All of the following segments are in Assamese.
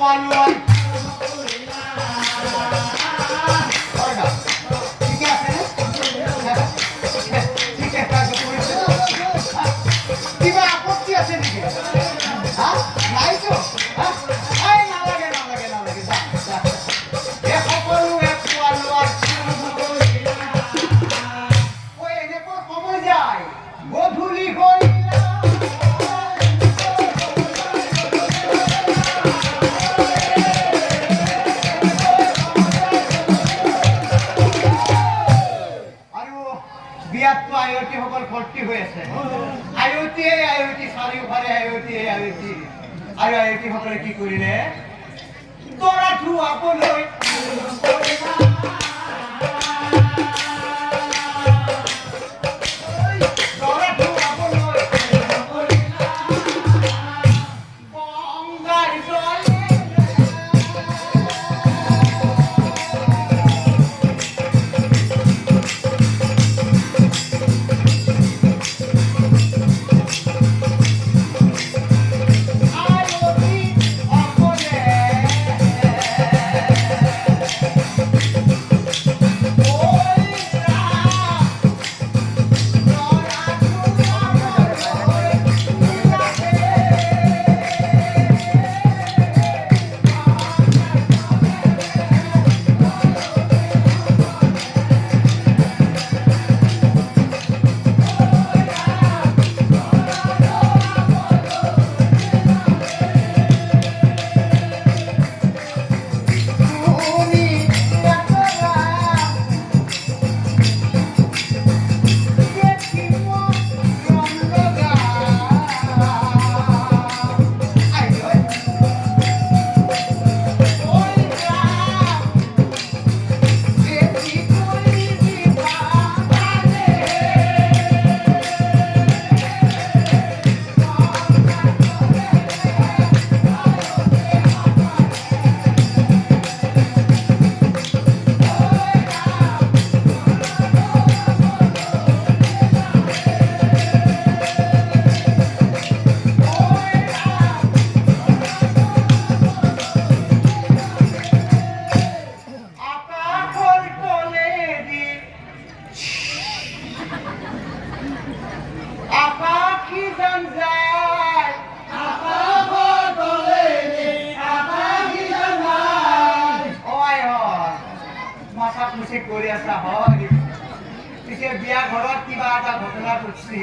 খোৱা-লোৱা কিবা আপত্তি আছে নেকি? নাইতো নালাগে নালাগে নালাগে এই সকলোৱে খোৱা-লোৱা এনেকৈ সময় যায় গধূলি হৈ বিয়াততো আয়তীসকল ভৰ্তি হৈ আছে আয়তী চাৰিওফালে আয়তী আৰু আয়তীসকলে কি কৰিলে দৰা ধুৱাবলৈ কৰি আছা হয় পিছে বিয়া ঘৰত কিবা এটা ঘটনা ঘটছি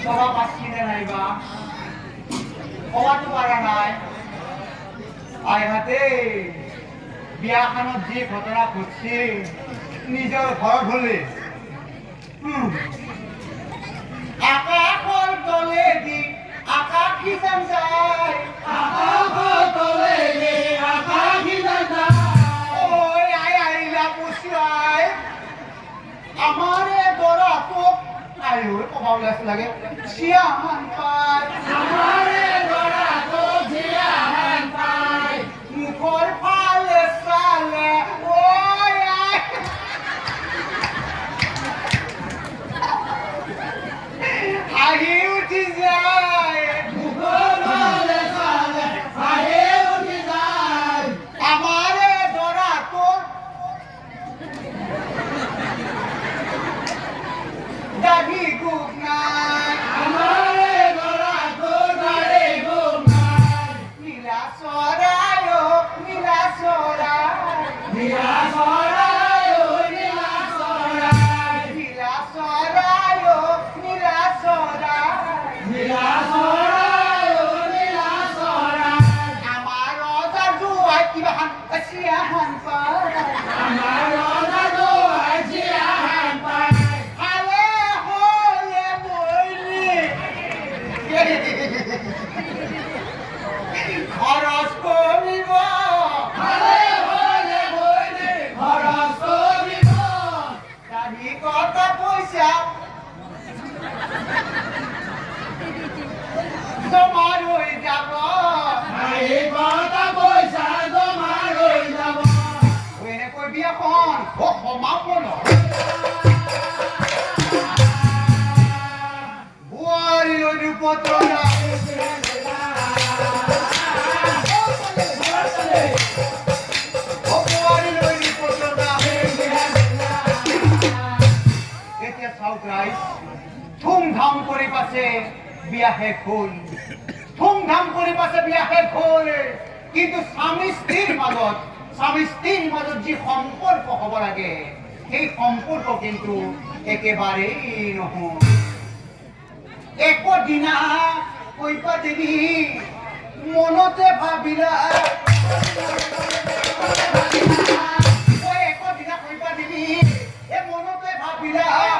ক'ব পাৰছিনে নাইবা ক'বাতো পাৰা নাই আইহাতে বিয়াখনত যি ঘটনা ঘটছি নিজৰ ঘৰত হ'লে আকাশৰ তলেদি আকাশী যেন যায় আকাশৰ তলেদি আকাশী যেন যায় আমারে দরা তো আয় ওই কথা বলে লাগে শিয়ামান পায় আমারে দরা তো শিয়ামান পায় মুখর ফালে সালে ওই আহি উঠি যায় মুখর ফালে সালে আহি উঠি যায় আমারে দরা তো দাদি গুনাই আমারে দরা তো দাদি গুনাই নীলা সরায় নীলা সরায় নীলা সরায় নীলা সরায় নীলা সরায় নীলা সরায় নীলা সরায় নীলা সরায় আমার রজা দুয়াই কিবা হান আসিয়া হান পায় আমার রজা দুয়াই জিয়া হান পায় খরচ করিব খরচ করিব দাবি কত পয়সা জমা রয়ে যাব কত পয়সা জমা রয়ে যাব ওইনে কবি এখন ও সমাপ বুয়ারি রূপত কৰি পাছে বিয়া শেষ হ'ল ধুমধাম কৰি পাছে বিয়া শেষ হ'ল কিন্তু স্বামী স্ত্ৰীৰ মাজত যি সম্পৰ্ক হ'ব লাগে সেই সম্পৰ্ক কিন্তু একেবাৰেই নহয় একদিনা কৈপা দেৱী মনতে ভাবিলা একদিনা কৈপা দেৱী মনতে ভাবিলা